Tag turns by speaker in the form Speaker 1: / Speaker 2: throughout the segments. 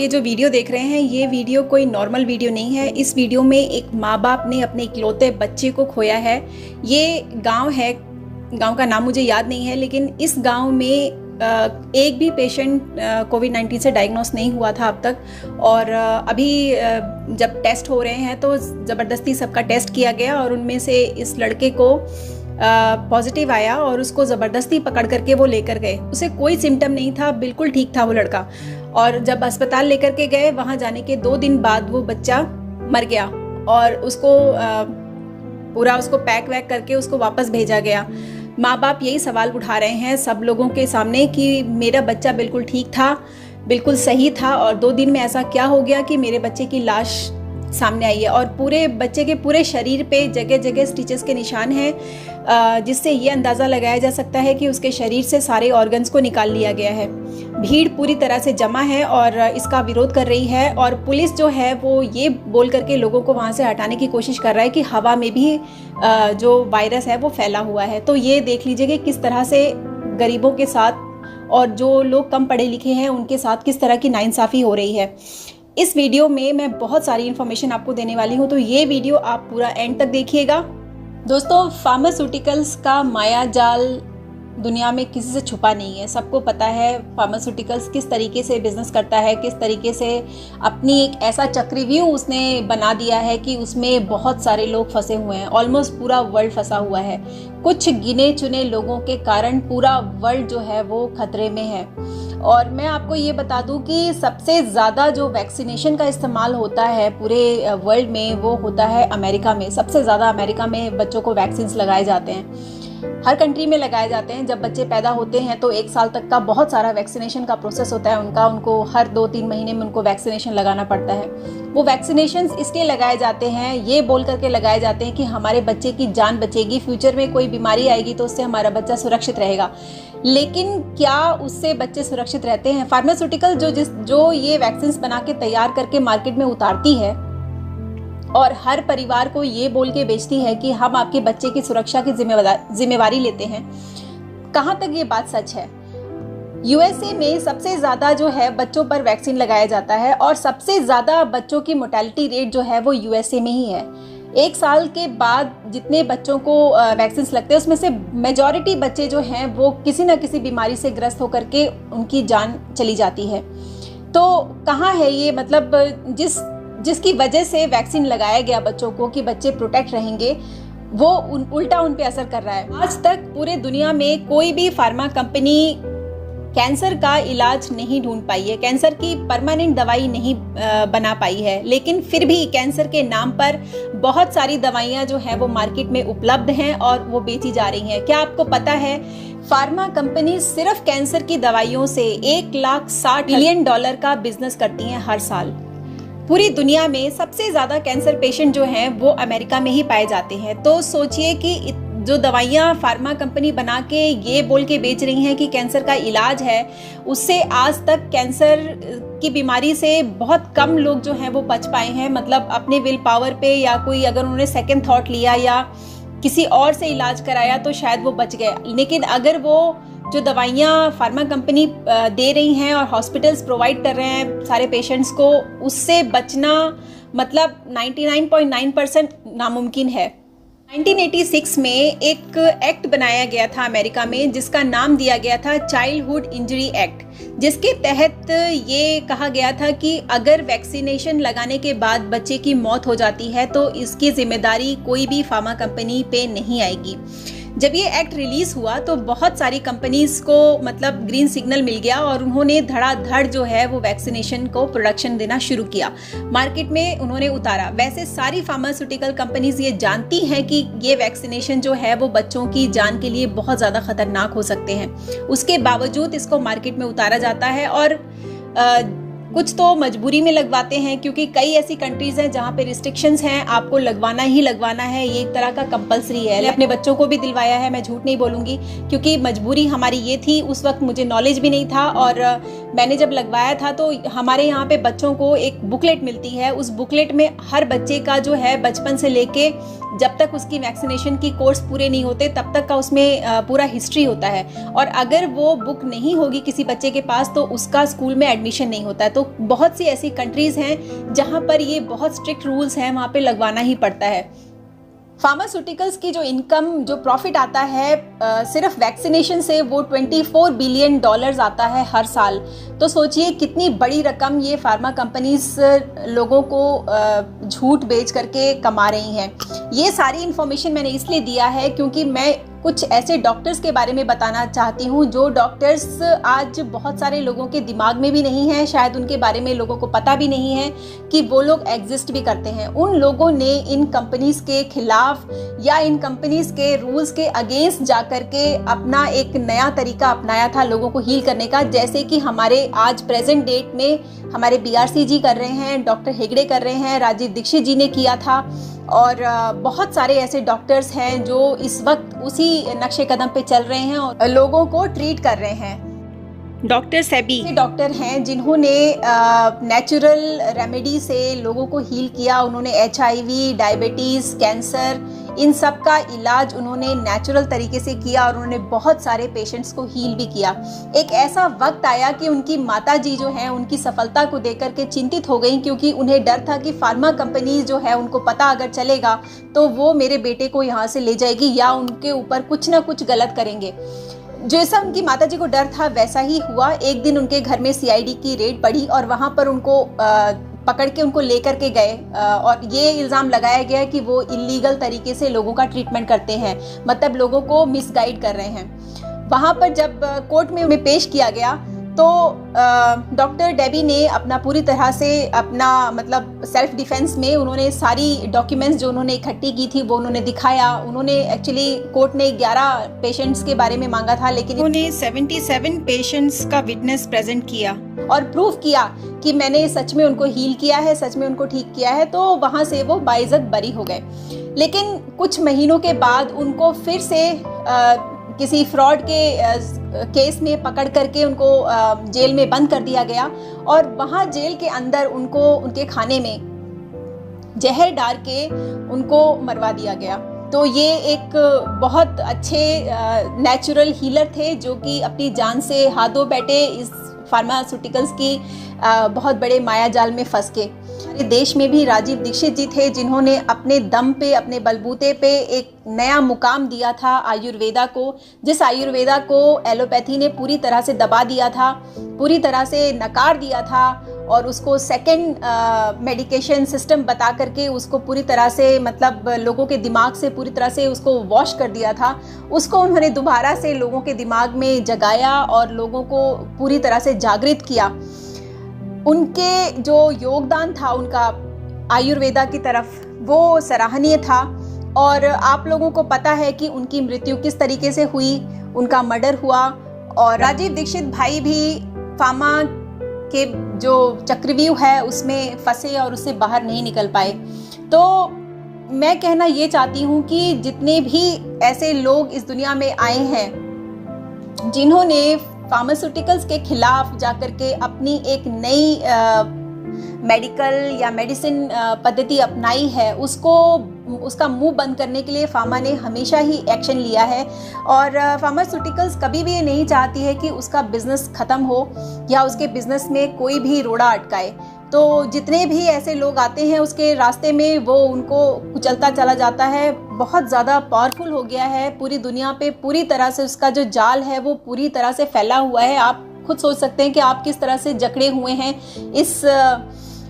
Speaker 1: ये जो वीडियो देख रहे हैं, ये वीडियो कोई नॉर्मल वीडियो नहीं है। इस वीडियो में एक माँ बाप ने अपने इकलौते बच्चे को खोया है। ये गांव है, गांव का नाम मुझे याद नहीं है, लेकिन इस गांव में एक भी पेशेंट कोविड-19 से डायग्नोस नहीं हुआ था अब तक। और अभी जब टेस्ट हो रहे हैं तो ज़बरदस्ती सबका टेस्ट किया गया और उनमें से इस लड़के को पॉजिटिव आया और उसको ज़बरदस्ती पकड़ करके वो लेकर गए। उसे कोई सिम्टम नहीं था, बिल्कुल ठीक था वो लड़का। और जब अस्पताल लेकर के गए, वहाँ जाने के 2 दिन बाद वो बच्चा मर गया और उसको पूरा उसको पैक वैक करके उसको वापस भेजा गया। माँ बाप यही सवाल उठा रहे हैं सब लोगों के सामने कि मेरा बच्चा बिल्कुल ठीक था, बिल्कुल सही था, और 2 दिन में ऐसा क्या हो गया कि मेरे बच्चे की लाश सामने आई है। और पूरे बच्चे के पूरे शरीर पे जगह जगह स्टिचेस के निशान हैं, जिससे ये अंदाज़ा लगाया जा सकता है कि उसके शरीर से सारे ऑर्गन्स को निकाल लिया गया है। भीड़ पूरी तरह से जमा है और इसका विरोध कर रही है, और पुलिस जो है वो ये बोल करके लोगों को वहाँ से हटाने की कोशिश कर रहा है कि हवा में भी जो वायरस है वो फैला हुआ है। तो ये देख लीजिए कि किस तरह से गरीबों के साथ और जो लोग कम पढ़े लिखे हैं उनके साथ किस तरह की नाइंसाफ़ी हो रही है। इस वीडियो में मैं बहुत सारी इन्फॉर्मेशन आपको देने वाली हूँ, तो ये वीडियो आप पूरा एंड तक देखिएगा। दोस्तों, फार्मास्यूटिकल्स का माया जाल दुनिया में किसी से छुपा नहीं है। सबको पता है फार्मास्यूटिकल्स किस तरीके से बिजनेस करता है, किस तरीके से अपनी एक ऐसा चक्रव्यूह उसने बना दिया है कि उसमें बहुत सारे लोग फंसे हुए हैं। ऑलमोस्ट पूरा वर्ल्ड फंसा हुआ है। कुछ गिने चुने लोगों के कारण पूरा वर्ल्ड जो है वो खतरे में है। और मैं आपको ये बता दूं कि सबसे ज़्यादा जो वैक्सीनेशन का इस्तेमाल होता है पूरे वर्ल्ड में वो होता है अमेरिका में। सबसे ज़्यादा अमेरिका में बच्चों को वैक्सीन्स लगाए जाते हैं। हर कंट्री में लगाए जाते हैं। जब बच्चे पैदा होते हैं तो 1 साल तक का बहुत सारा वैक्सीनेशन का प्रोसेस होता है उनको हर 2-3 महीने में उनको वैक्सीनेशन लगाना पड़ता है। वो वैक्सीनेशंस इसलिए लगाए जाते हैं, ये बोल करके लगाए जाते हैं कि हमारे बच्चे की जान बचेगी, फ्यूचर में कोई बीमारी आएगी तो उससे हमारा बच्चा सुरक्षित रहेगा। लेकिन क्या उससे बच्चे सुरक्षित रहते हैं? फार्मास्यूटिकल जो ये वैक्सीन्स बना के तैयार करके मार्केट में उतारती है और हर परिवार को ये बोल के बेचती है कि हम आपके बच्चे की सुरक्षा की जिम्मेवारी लेते हैं, कहाँ तक ये बात सच है? यूएसए में सबसे ज़्यादा जो है बच्चों पर वैक्सीन लगाया जाता है और सबसे ज़्यादा बच्चों की मोर्टेलिटी रेट जो है वो यूएसए में ही है। 1 साल के बाद जितने बच्चों को वैक्सीन लगते हैं उसमें से मेजॉरिटी बच्चे जो हैं वो किसी न किसी बीमारी से ग्रस्त होकर के उनकी जान चली जाती है। तो कहाँ है ये, मतलब जिसकी वजह से वैक्सीन लगाया गया बच्चों को कि बच्चे प्रोटेक्ट रहेंगे, वो उल्टा उन पे असर कर रहा है। आज तक पूरे दुनिया में कोई भी फार्मा कंपनी कैंसर का इलाज नहीं ढूंढ पाई है, कैंसर की परमानेंट दवाई नहीं बना पाई है। लेकिन फिर भी कैंसर के नाम पर बहुत सारी दवाइयाँ जो हैं वो मार्केट में उपलब्ध हैं और वो बेची जा रही हैं। क्या आपको पता है फार्मा कंपनी सिर्फ कैंसर की दवाइयों से $1,60 बिलियन का बिजनेस करती हैं हर साल। पूरी दुनिया में सबसे ज़्यादा कैंसर पेशेंट जो हैं वो अमेरिका में ही पाए जाते हैं। तो सोचिए कि जो दवाइयाँ फार्मा कंपनी बना के ये बोल के बेच रही हैं कि कैंसर का इलाज है, उससे आज तक कैंसर की बीमारी से बहुत कम लोग जो हैं वो बच पाए हैं। मतलब अपने विल पावर पे या कोई अगर उन्होंने सेकंड थॉट लिया या किसी और से इलाज कराया तो शायद वो बच गए। लेकिन अगर वो जो दवाइयाँ फार्मा कंपनी दे रही हैं और हॉस्पिटल्स प्रोवाइड कर रहे हैं सारे पेशेंट्स को, उससे बचना मतलब 99.9% नामुमकिन है। 1986 में एक एक्ट बनाया गया था अमेरिका में जिसका नाम दिया गया था चाइल्डहुड इंजरी एक्ट, जिसके तहत ये कहा गया था कि अगर वैक्सीनेशन लगाने के बाद बच्चे की मौत हो जाती है तो इसकी जिम्मेदारी कोई भी फार्मा कंपनी पे नहीं आएगी। जब ये एक्ट रिलीज हुआ तो बहुत सारी कंपनीज को मतलब ग्रीन सिग्नल मिल गया और उन्होंने धड़ाधड़ जो है वो वैक्सीनेशन को प्रोडक्शन देना शुरू किया, मार्केट में उन्होंने उतारा। वैसे सारी फार्मास्यूटिकल कंपनीज ये जानती हैं कि ये वैक्सीनेशन जो है वो बच्चों की जान के लिए बहुत ज़्यादा खतरनाक हो सकते हैं, उसके बावजूद इसको मार्केट में उतारा जाता है। और कुछ तो मजबूरी में लगवाते हैं क्योंकि कई ऐसी कंट्रीज हैं जहाँ पे रिस्ट्रिक्शंस हैं, आपको लगवाना ही लगवाना है, ये एक तरह का कंपलसरी है। मैंने अपने बच्चों को भी दिलवाया है, मैं झूठ नहीं बोलूँगी, क्योंकि मजबूरी हमारी ये थी। उस वक्त मुझे नॉलेज भी नहीं था और मैंने जब लगवाया था तो हमारे यहाँ पे बच्चों को एक बुकलेट मिलती है। उस बुकलेट में हर बच्चे का जो है बचपन से लेके जब तक उसकी वैक्सीनेशन की कोर्स पूरे नहीं होते तब तक का उसमें पूरा हिस्ट्री होता है, और अगर वो बुक नहीं होगी किसी बच्चे के पास तो उसका स्कूल में एडमिशन नहीं होता है। तो बहुत सी ऐसी कंट्रीज़ हैं जहाँ पर ये बहुत स्ट्रिक्ट रूल्स हैं, वहाँ पे लगवाना ही पड़ता है। फार्मास्यूटिकल्स की जो इनकम, जो प्रॉफिट आता है सिर्फ वैक्सीनेशन से, वो $24 बिलियन आता है हर साल। तो सोचिए कितनी बड़ी रकम ये फार्मा कंपनीज लोगों को झूठ बेच करके कमा रही हैं। ये सारी इन्फॉर्मेशन मैंने इसलिए दिया है क्योंकि मैं कुछ ऐसे डॉक्टर्स के बारे में बताना चाहती हूँ जो डॉक्टर्स आज बहुत सारे लोगों के दिमाग में भी नहीं है, शायद उनके बारे में लोगों को पता भी नहीं है कि वो लोग एग्जिस्ट भी करते हैं। उन लोगों ने इन कंपनीज के खिलाफ या इन कंपनीज के रूल्स के अगेंस्ट जाकर के अपना एक नया तरीका अपनाया था लोगों को हील करने का, जैसे कि हमारे आज प्रेजेंट डेट में हमारे BRC जी कर रहे हैं, डॉक्टर हेगड़े कर रहे हैं, राजीव दीक्षित जी ने किया था, और बहुत सारे ऐसे डॉक्टर्स हैं जो इस वक्त उसी नक्शे कदम पे चल रहे हैं और लोगों को ट्रीट कर रहे हैं। डॉक्टर सेबी डॉक्टर हैं जिन्होंने नेचुरल रेमेडी से लोगों को हील किया। उन्होंने HIV, डायबिटीज़, कैंसर, इन सब का इलाज उन्होंने नेचुरल तरीके से किया और उन्होंने बहुत सारे पेशेंट्स को हील भी किया। एक ऐसा वक्त आया कि उनकी माता जी जो हैं उनकी सफलता को देख के चिंतित हो गई, क्योंकि उन्हें डर था कि फार्मा कंपनीज जो है उनको पता अगर चलेगा तो वो मेरे बेटे को यहाँ से ले जाएगी या उनके ऊपर कुछ ना कुछ गलत करेंगे। जैसा उनकी माताजी को डर था वैसा ही हुआ। एक दिन उनके घर में CID की रेड पड़ी और वहाँ पर उनको पकड़ के उनको लेकर के गए और ये इल्ज़ाम लगाया गया कि वो इलीगल तरीके से लोगों का ट्रीटमेंट करते हैं, मतलब लोगों को मिसगाइड कर रहे हैं। वहाँ पर जब कोर्ट में उन्हें पेश किया गया तो डॉक्टर डेबी ने अपना पूरी तरह से अपना मतलब सेल्फ डिफेंस में उन्होंने सारी डॉक्यूमेंट्स जो उन्होंने इकट्ठी की थी वो उन्होंने दिखाया। उन्होंने एक्चुअली कोर्ट ने 11 पेशेंट्स के बारे में मांगा था, लेकिन उन्होंने 77 पेशेंट्स का विटनेस प्रेजेंट किया और प्रूफ किया कि मैंने सच में उनको हील किया है, सच में उनको ठीक किया है। तो वहाँ से वो बाइज्जत बरी हो गए। लेकिन कुछ महीनों के बाद उनको फिर से किसी फ्रॉड के केस में पकड़ करके उनको जेल में बंद कर दिया गया और वहाँ जेल के अंदर उनको उनके खाने में जहर डाल के उनको मरवा दिया गया। तो ये एक बहुत अच्छे नेचुरल हीलर थे जो कि अपनी जान से हाथ धो बैठे इस फार्मास्यूटिकल्स की बहुत बड़े माया जाल में फंस के। हमारे देश में भी राजीव दीक्षित जी थे जिन्होंने अपने दम पे, अपने बलबूते पे एक नया मुकाम दिया था आयुर्वेदा को, जिस आयुर्वेदा को एलोपैथी ने पूरी तरह से दबा दिया था, पूरी तरह से नकार दिया था और उसको सेकेंड मेडिकेशन सिस्टम बता करके उसको पूरी तरह से मतलब लोगों के दिमाग से पूरी तरह से उसको वॉश कर दिया था। उसको उन्होंने दोबारा से लोगों के दिमाग में जगाया और लोगों को पूरी तरह से जागृत किया। उनके जो योगदान था उनका आयुर्वेदा की तरफ वो सराहनीय था। और आप लोगों को पता है कि उनकी मृत्यु किस तरीके से हुई, उनका मर्डर हुआ और राजीव दीक्षित भाई भी फार्मा के जो चक्रव्यूह है उसमें फंसे और उससे बाहर नहीं निकल पाए। तो मैं कहना ये चाहती हूँ कि जितने भी ऐसे लोग इस दुनिया में आए हैं जिन्होंने फार्मास्यूटिकल्स के खिलाफ जाकर के अपनी एक नई मेडिकल या मेडिसिन पद्धति अपनाई है, उसका मुंह बंद करने के लिए फार्मा ने हमेशा ही एक्शन लिया है। और फार्मास्यूटिकल्स कभी भी ये नहीं चाहती है कि उसका बिजनेस ख़त्म हो या उसके बिजनेस में कोई भी रोड़ा अटकाए। तो जितने भी ऐसे लोग आते हैं उसके रास्ते में वो उनको कुचलता चला जाता है। बहुत ज़्यादा पावरफुल हो गया है पूरी दुनिया पे, पूरी तरह से उसका जो जाल है वो पूरी तरह से फैला हुआ है। आप खुद सोच सकते हैं कि आप किस तरह से जकड़े हुए हैं इस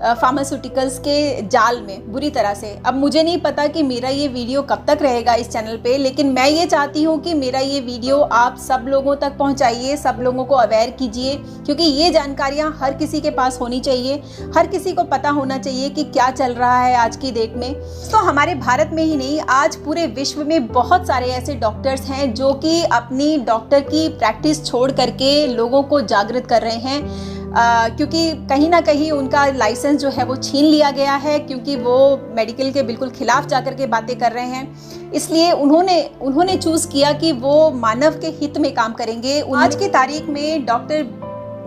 Speaker 1: फार्मास्यूटिकल्स के जाल में बुरी तरह से। अब मुझे नहीं पता कि मेरा ये वीडियो कब तक रहेगा इस चैनल पे, लेकिन मैं ये चाहती हूँ कि मेरा ये वीडियो आप सब लोगों तक पहुँचाइए, सब लोगों को अवेयर कीजिए, क्योंकि ये जानकारियाँ हर किसी के पास होनी चाहिए, हर किसी को पता होना चाहिए कि क्या चल रहा है आज की डेट में। तो हमारे भारत में ही नहीं, आज पूरे विश्व में बहुत सारे ऐसे डॉक्टर्स हैं जो कि अपनी डॉक्टर की प्रैक्टिस छोड़ करके लोगों को जागृत कर रहे हैं। क्योंकि कहीं ना कहीं उनका लाइसेंस जो है वो छीन लिया गया है, क्योंकि वो मेडिकल के बिल्कुल खिलाफ जाकर के बातें कर रहे हैं। इसलिए उन्होंने चूज़ किया कि वो मानव के हित में काम करेंगे। आज की तारीख में doctor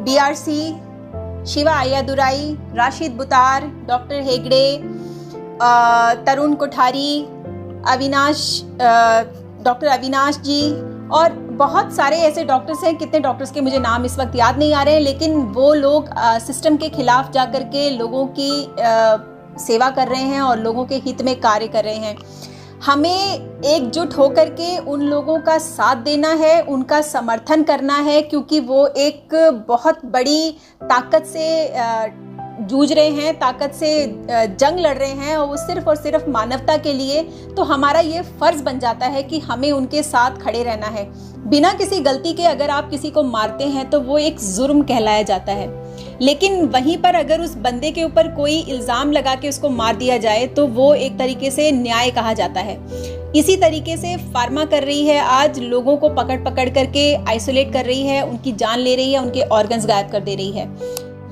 Speaker 1: BRC, Shiva Ayyadurai, Rashid Buttar, doctor Hegde, Tarun Kothari doctor Avinash ji और बहुत सारे ऐसे डॉक्टर्स हैं, कितने डॉक्टर्स के मुझे नाम इस वक्त याद नहीं आ रहे हैं, लेकिन वो लोग सिस्टम के खिलाफ जा कर के लोगों की सेवा कर रहे हैं और लोगों के हित में कार्य कर रहे हैं। हमें एकजुट होकर के उन लोगों का साथ देना है, उनका समर्थन करना है, क्योंकि वो एक बहुत बड़ी ताकत से जूझ रहे हैं, ताकत से जंग लड़ रहे हैं और वो सिर्फ और सिर्फ मानवता के लिए। तो हमारा ये फर्ज बन जाता है कि हमें उनके साथ खड़े रहना है। बिना किसी गलती के अगर आप किसी को मारते हैं तो वो एक जुर्म कहलाया जाता है, लेकिन वहीं पर अगर उस बंदे के ऊपर कोई इल्ज़ाम लगा के उसको मार दिया जाए तो वो एक तरीके से न्याय कहा जाता है। इसी तरीके से फार्मा कर रही है, आज लोगों को पकड़ पकड़ करके आइसोलेट कर रही है, उनकी जान ले रही है, उनके ऑर्गन्स गायब कर दे रही है,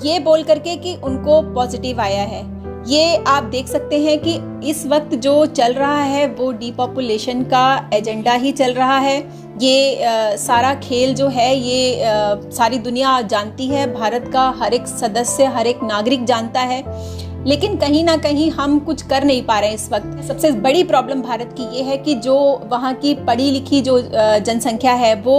Speaker 1: ये बोल करके कि उनको पॉजिटिव आया है। ये आप देख सकते हैं कि इस वक्त जो चल रहा है वो डिपॉपुलेशन का एजेंडा ही चल रहा है। ये सारा खेल जो है ये सारी दुनिया जानती है, भारत का हर एक सदस्य, हर एक नागरिक जानता है, लेकिन कहीं ना कहीं हम कुछ कर नहीं पा रहे हैं इस वक्त। सबसे बड़ी प्रॉब्लम भारत की ये है कि जो वहाँ की पढ़ी लिखी जो जनसंख्या है वो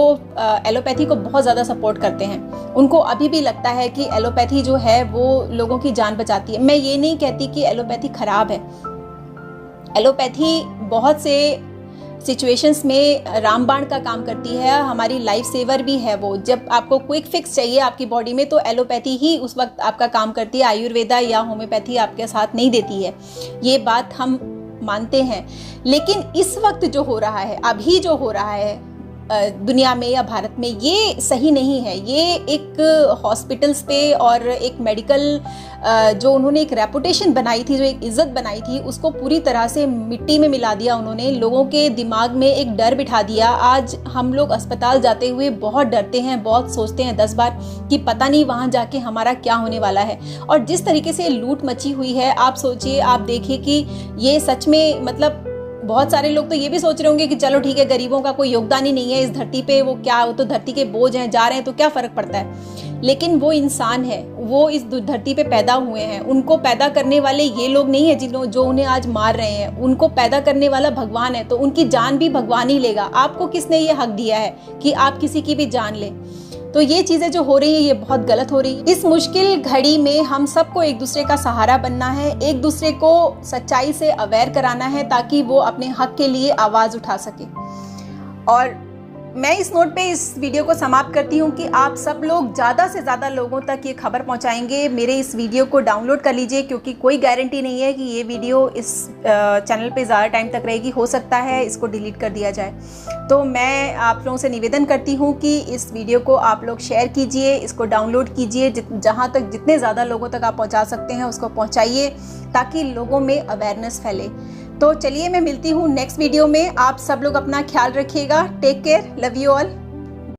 Speaker 1: एलोपैथी को बहुत ज़्यादा सपोर्ट करते हैं। उनको अभी भी लगता है कि एलोपैथी जो है वो लोगों की जान बचाती है। मैं ये नहीं कहती कि एलोपैथी खराब है, एलोपैथी बहुत से सिचुएशंस में रामबाण का काम करती है, हमारी लाइफ सेवर भी है वो। जब आपको क्विक फिक्स चाहिए आपकी बॉडी में तो एलोपैथी ही उस वक्त आपका काम करती है, आयुर्वेदा या होम्योपैथी आपके साथ नहीं देती है, ये बात हम मानते हैं। लेकिन इस वक्त जो हो रहा है, अभी जो हो रहा है दुनिया में या भारत में, ये सही नहीं है। ये एक हॉस्पिटल्स पे और एक मेडिकल जो उन्होंने एक रेपुटेशन बनाई थी, जो एक इज्जत बनाई थी, उसको पूरी तरह से मिट्टी में मिला दिया उन्होंने। लोगों के दिमाग में एक डर बिठा दिया। आज हम लोग अस्पताल जाते हुए बहुत डरते हैं, बहुत सोचते हैं 10 बार कि पता नहीं वहाँ जाके हमारा क्या होने वाला है। और जिस तरीके से लूट मची हुई है, आप सोचिए, आप देखिए कि ये सच में, मतलब बहुत सारे लोग तो ये भी सोच रहे होंगे कि चलो ठीक है, गरीबों का कोई योगदान ही नहीं है इस धरती पे, वो क्या, वो तो धरती के बोझ हैं, जा रहे हैं तो क्या फ़र्क पड़ता है। लेकिन वो इंसान है, वो इस धरती पे पैदा हुए हैं। उनको पैदा करने वाले ये लोग नहीं है जो उन्हें आज मार रहे हैं। उनको पैदा करने वाला भगवान है, तो उनकी जान भी भगवान ही लेगा। आपको किसने ये हक दिया है कि आप किसी की भी जान लें? तो ये चीज़ें जो हो रही है ये बहुत गलत हो रही है। इस मुश्किल घड़ी में हम सबको एक दूसरे का सहारा बनना है, एक दूसरे को सच्चाई से अवेयर कराना है ताकि वो अपने हक के लिए आवाज़ उठा सके। और मैं इस नोट पे इस वीडियो को समाप्त करती हूँ कि आप सब लोग ज़्यादा से ज़्यादा लोगों तक ये खबर पहुँचाएंगे। मेरे इस वीडियो को डाउनलोड कर लीजिए, क्योंकि कोई गारंटी नहीं है कि ये वीडियो इस चैनल पे ज़्यादा टाइम तक रहेगी। हो सकता है इसको डिलीट कर दिया जाए। तो मैं आप लोगों से निवेदन करती हूँ कि इस वीडियो को आप लोग शेयर कीजिए, इसको डाउनलोड कीजिए, जहाँ तक जितने ज़्यादा लोगों तक आप पहुँचा सकते हैं उसको पहुँचाइए, ताकि लोगों में अवेयरनेस फैले। तो चलिए, मैं मिलती हूँ नेक्स्ट वीडियो में। आप सब लोग अपना ख्याल रखिएगा। Take care, love you all.